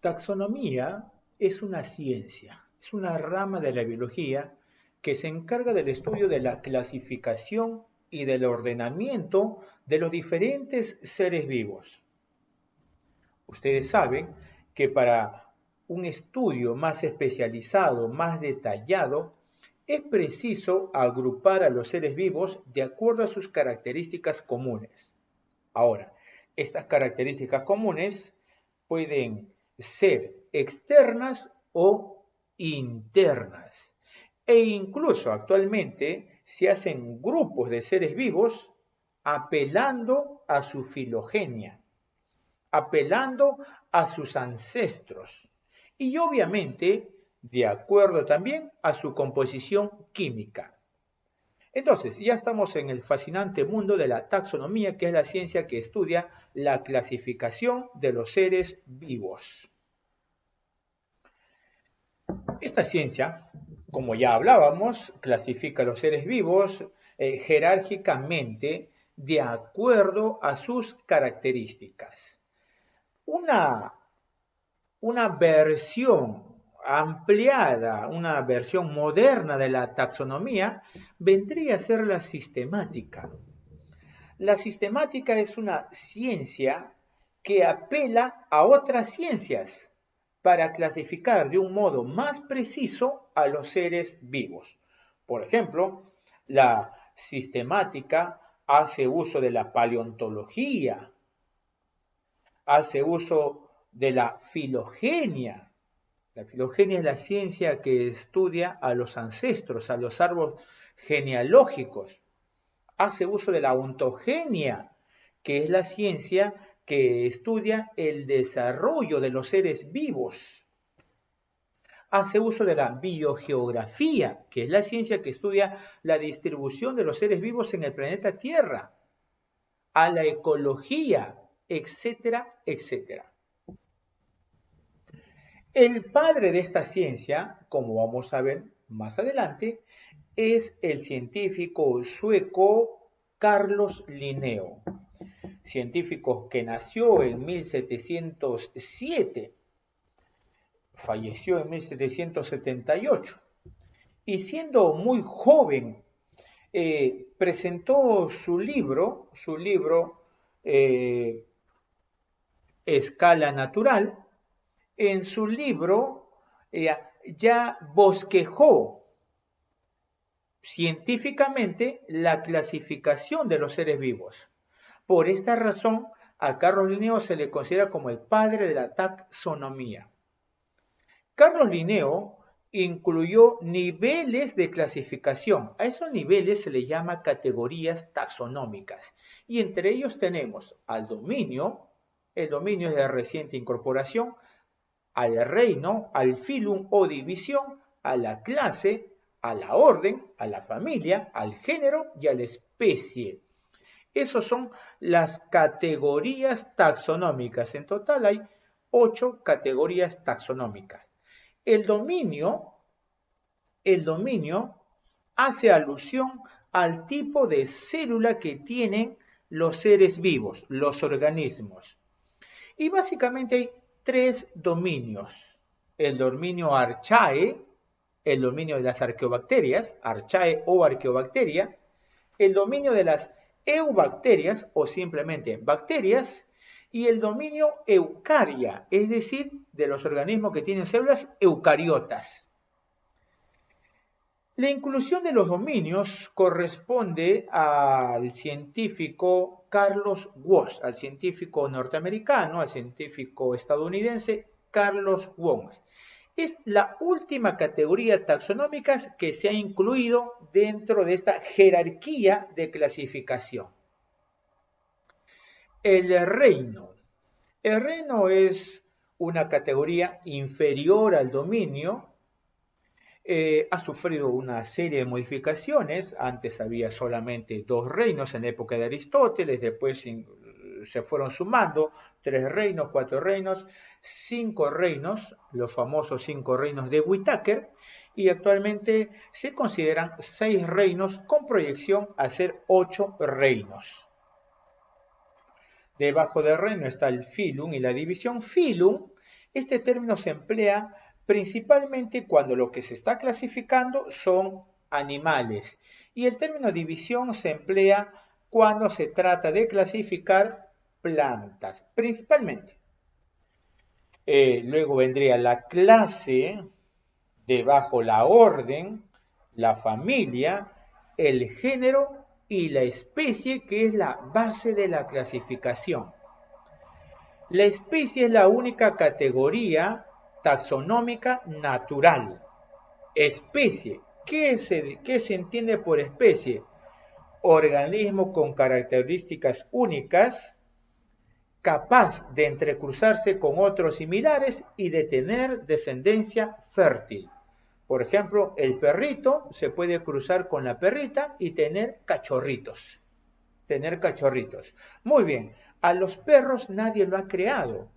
Taxonomía es una ciencia, es una rama de la biología que se encarga del estudio de la clasificación y del ordenamiento de los diferentes seres vivos. Ustedes saben que para un estudio más especializado, más detallado, es preciso agrupar a los seres vivos de acuerdo a sus características comunes. Ahora, estas características comunes pueden ser externas o internas. E incluso actualmente se hacen grupos de seres vivos apelando a su filogenia, apelando a sus ancestros y obviamente de acuerdo también a su composición química. Entonces, ya estamos en el fascinante mundo de la taxonomía, que es la ciencia que estudia la clasificación de los seres vivos. Esta ciencia, como ya hablábamos, clasifica a los seres vivos jerárquicamente de acuerdo a sus características. Una versión ampliada, una versión moderna de la taxonomía vendría a ser la sistemática. La sistemática es una ciencia que apela a otras ciencias para clasificar de un modo más preciso a los seres vivos. Por ejemplo, la sistemática hace uso de la paleontología, hace uso de la filogenia. La filogenia es la ciencia que estudia a los ancestros, a los árboles genealógicos. Hace uso de la ontogenia, que es la ciencia que estudia el desarrollo de los seres vivos. Hace uso de la biogeografía, que es la ciencia que estudia la distribución de los seres vivos en el planeta Tierra. A la ecología, etcétera, etcétera. El padre de esta ciencia, como vamos a ver más adelante, es el científico sueco Carlos Linneo, científico que nació en 1707, falleció en 1778, y siendo muy joven, presentó su libro Escala Natural. En su libro ya bosquejó científicamente la clasificación de los seres vivos. Por esta razón, a Carlos Linneo se le considera como el padre de la taxonomía. Carlos Linneo incluyó niveles de clasificación. A esos niveles se les llama categorías taxonómicas. Y entre ellos tenemos al dominio, el dominio es de reciente incorporación, al reino, al filum o división, a la clase, a la orden, a la familia, al género y a la especie. Esas son las categorías taxonómicas. En total hay 8 categorías taxonómicas. El dominio hace alusión al tipo de célula que tienen los seres vivos, los organismos. Y básicamente hay 3 dominios. El dominio Archaea, el dominio de las arqueobacterias, Archaea o arqueobacteria, el dominio de las eubacterias o simplemente bacterias, y el dominio Eucaria, es decir, de los organismos que tienen células eucariotas. La inclusión de los dominios corresponde al científico Carlos Woese, al científico norteamericano, al científico estadounidense Carlos Woese. Es la última categoría taxonómica que se ha incluido dentro de esta jerarquía de clasificación. El reino. El reino es una categoría inferior al dominio. Ha sufrido una serie de modificaciones. Antes había solamente 2 reinos en la época de Aristóteles, después se fueron sumando 3 reinos, 4 reinos, 5 reinos, los famosos 5 reinos de Whitaker, y actualmente se consideran 6 reinos con proyección a ser 8 reinos. Debajo del reino está el filum y la división. Filum Este término se emplea principalmente cuando lo que se está clasificando son animales y el término división se emplea cuando se trata de clasificar plantas, principalmente. Luego vendría la clase, debajo la orden, la familia, el género y la especie, que es la base de la clasificación. La especie es la única categoría taxonómica natural. Especie. ¿Qué se entiende por especie? Organismo con características únicas, capaz de entrecruzarse con otros similares y de tener descendencia fértil. Por ejemplo, el perrito se puede cruzar con la perrita y tener cachorritos. Muy bien, a los perros nadie lo ha creado,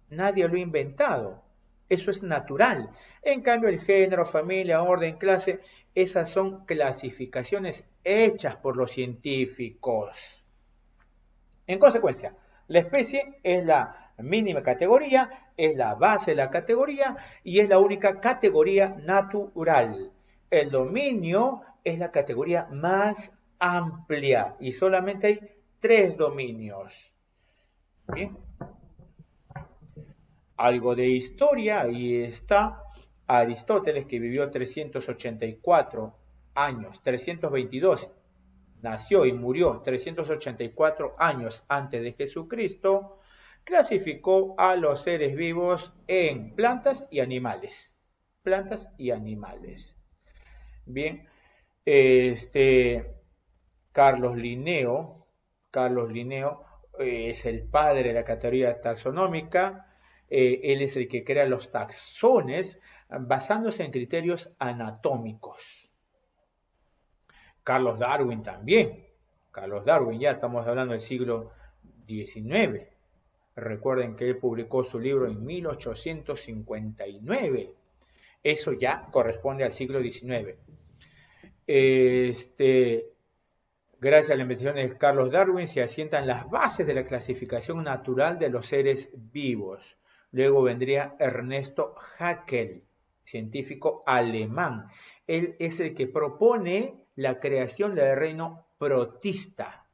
nadie lo ha inventado. Eso es natural. En cambio, el género, familia, orden, clase, esas son clasificaciones hechas por los científicos. En consecuencia, la especie es la mínima categoría, es la base de la categoría y es la única categoría natural. El dominio es la categoría más amplia y solamente hay 3 dominios. ¿Bien? Algo de historia, ahí está Aristóteles, que vivió 384 años, 322, nació y murió 384 años antes de Jesucristo, clasificó a los seres vivos en plantas y animales. Plantas y animales. Bien, Carlos Linneo es el padre de la categoría taxonómica. Él es el que crea los taxones basándose en criterios anatómicos. Carlos Darwin también. Carlos Darwin, ya estamos hablando del siglo XIX. Recuerden que él publicó su libro en 1859. Eso ya corresponde al siglo XIX. Gracias a la investigación de Carlos Darwin se asientan las bases de la clasificación natural de los seres vivos. Luego vendría Ernesto Haeckel, científico alemán. Él es el que propone la creación del reino protista.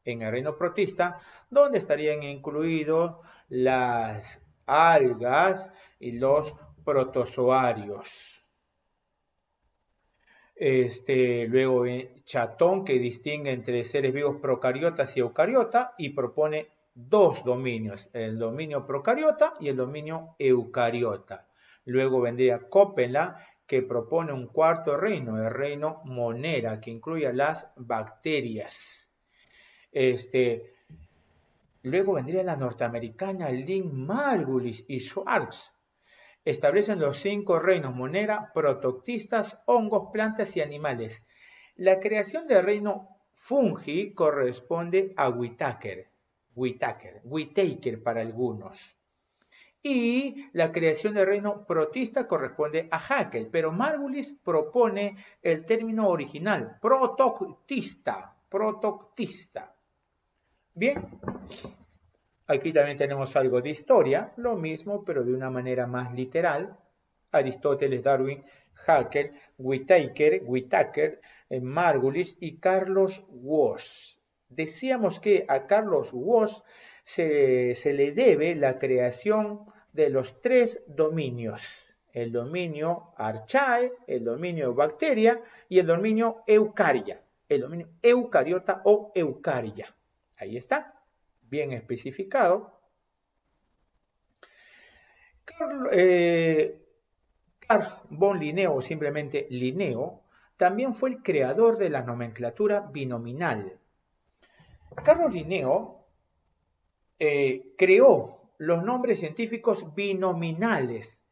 En el reino protista, donde estarían incluidos las algas y los protozoarios. Luego Chatón, que distingue entre seres vivos procariotas y eucariota y propone 2 dominios, el dominio procariota y el dominio eucariota. Luego vendría Coppola, que propone un cuarto reino, el reino monera, que incluye a las bacterias. Luego vendría la norteamericana Lynn Margulis y Schwartz. Establecen los 5 reinos monera, protoctistas, hongos, plantas y animales. La creación del reino fungi corresponde a Whitaker para algunos. Y la creación del reino protista corresponde a Haeckel, pero Margulis propone el término original, protoctista. Bien, aquí también tenemos algo de historia, lo mismo, pero de una manera más literal. Aristóteles, Darwin, Haeckel, Whitaker, Margulis y Carlos Woese. Decíamos que a Carlos Woese se le debe la creación de los 3 dominios. El dominio Archae, el dominio Bacteria y el dominio Eucaria. El dominio Eucariota o Eucaria. Ahí está, bien especificado. Carl von Linneo, o simplemente Linneo, también fue el creador de la nomenclatura binominal. Carlos Linneo creó los nombres científicos binominales.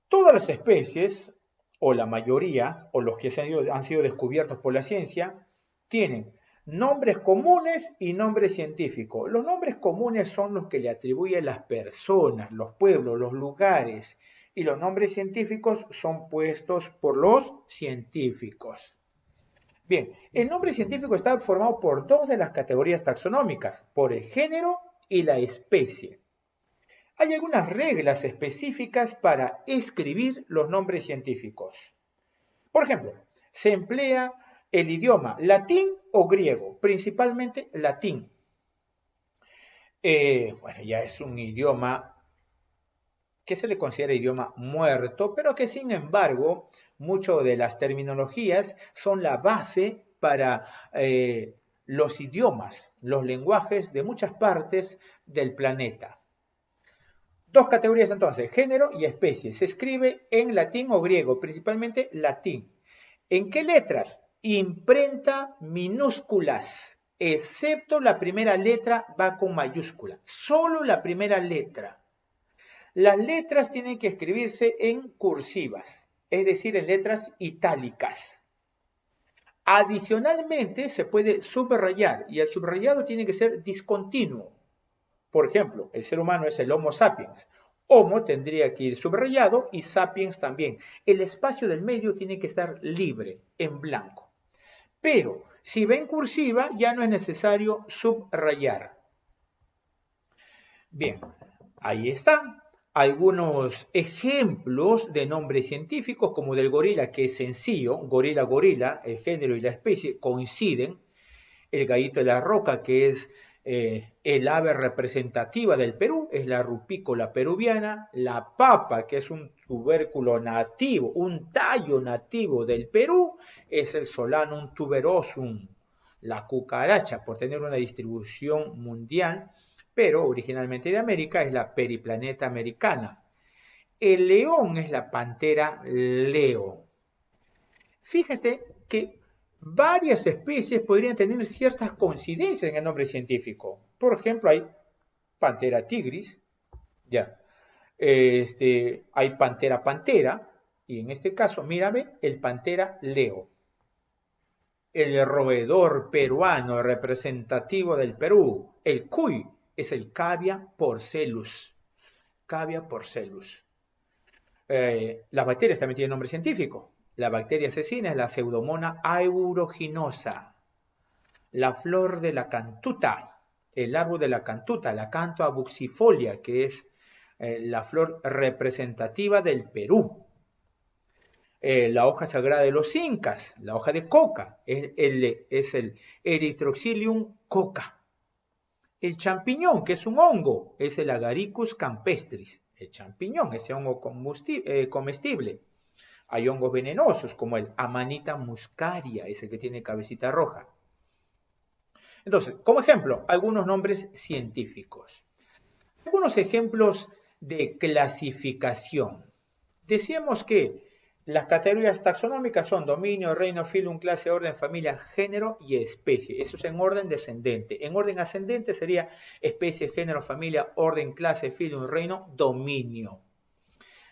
Todas las especies, o la mayoría, o los que han sido descubiertos por la ciencia, tienen nombres comunes y nombres científicos. Los nombres comunes son los que le atribuyen las personas, los pueblos, los lugares, y los nombres científicos son puestos por los científicos. Bien, el nombre científico está formado por 2 de las categorías taxonómicas, por el género y la especie. Hay algunas reglas específicas para escribir los nombres científicos. Por ejemplo, se emplea el idioma latín o griego, principalmente latín. Bueno, ya es un idioma que se le considera idioma muerto, pero que sin embargo, muchas de las terminologías son la base para los idiomas, los lenguajes de muchas partes del planeta. Dos categorías entonces, género y especie. Se escribe en latín o griego, principalmente latín. ¿En qué letras? Imprenta minúsculas, excepto la primera letra va con mayúscula. Solo la primera letra. Las letras tienen que escribirse en cursivas, es decir, en letras itálicas. Adicionalmente, se puede subrayar y el subrayado tiene que ser discontinuo. Por ejemplo, el ser humano es el Homo sapiens. Homo tendría que ir subrayado y sapiens también. El espacio del medio tiene que estar libre, en blanco. Pero si va en cursiva, ya no es necesario subrayar. Bien, ahí están algunos ejemplos de nombres científicos, como del gorila, que es sencillo. Gorila, gorila, el género y la especie coinciden. El gallito de la roca, que es el ave representativa del Perú, es la rupícola peruviana. La papa, que es un tubérculo nativo, un tallo nativo del Perú, es el Solanum tuberosum. La cucaracha, por tener una distribución mundial, pero originalmente de América, es la Periplaneta americana. El león es la pantera leo. Fíjate que varias especies podrían tener ciertas coincidencias en el nombre científico. Por ejemplo, hay Pantera tigris, ya. Hay Pantera pantera, y en este caso, mírame, el Pantera leo. El roedor peruano representativo del Perú, el cuy, es el Cavia porcellus. Cavia porcellus. Las bacterias también tienen nombre científico. La bacteria asesina es la Pseudomonas aeruginosa. La flor de la cantuta, el árbol de la cantuta, la Cantua buxifolia, que es la flor representativa del Perú. La hoja sagrada de los incas, la hoja de coca, es el Erythrocilium coca. El champiñón, que es un hongo, es el Agaricus campestris. El champiñón, ese hongo comestible. Hay hongos venenosos como el Amanita muscaria, ese que tiene cabecita roja. Entonces, como ejemplo, algunos nombres científicos. Algunos ejemplos de clasificación. Decíamos que las categorías taxonómicas son dominio, reino, filum, clase, orden, familia, género y especie. Eso es en orden descendente. En orden ascendente sería especie, género, familia, orden, clase, filum, reino, dominio.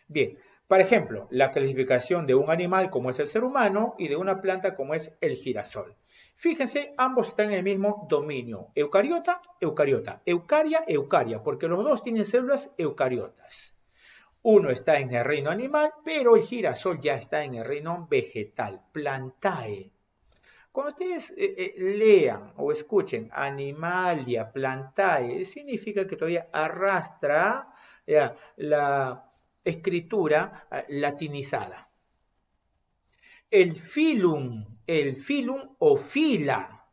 Bien, por ejemplo, la clasificación de un animal como es el ser humano y de una planta como es el girasol. Fíjense, ambos están en el mismo dominio. Eucariota, eucariota. Eucaria, eucaria, porque los dos tienen células eucariotas. Uno está en el reino animal, pero el girasol ya está en el reino vegetal, plantae. Cuando ustedes lean o escuchen animalia, plantae, significa que todavía arrastra la escritura latinizada. El filum o fila.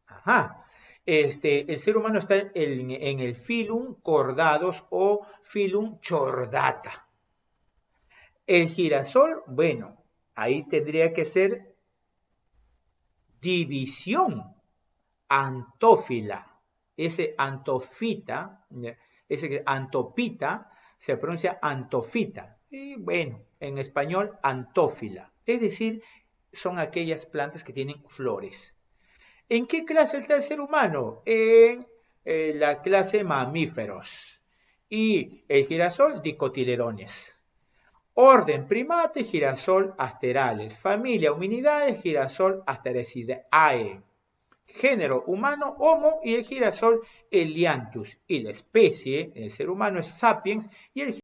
Ajá. El ser humano está en el filum cordados o filum chordata. El girasol, bueno, ahí tendría que ser división antófila. Ese antofita, ese antopita, se pronuncia antofita. Y bueno, en español, antófila. Es decir, son aquellas plantas que tienen flores. ¿En qué clase está el ser humano? En la clase mamíferos. Y el girasol, dicotiledones. Orden primate, girasol asterales. Familia hominidae, girasol astericidae. Género humano, Homo, y el girasol Elianthus. Y la especie, el ser humano es Sapiens, y el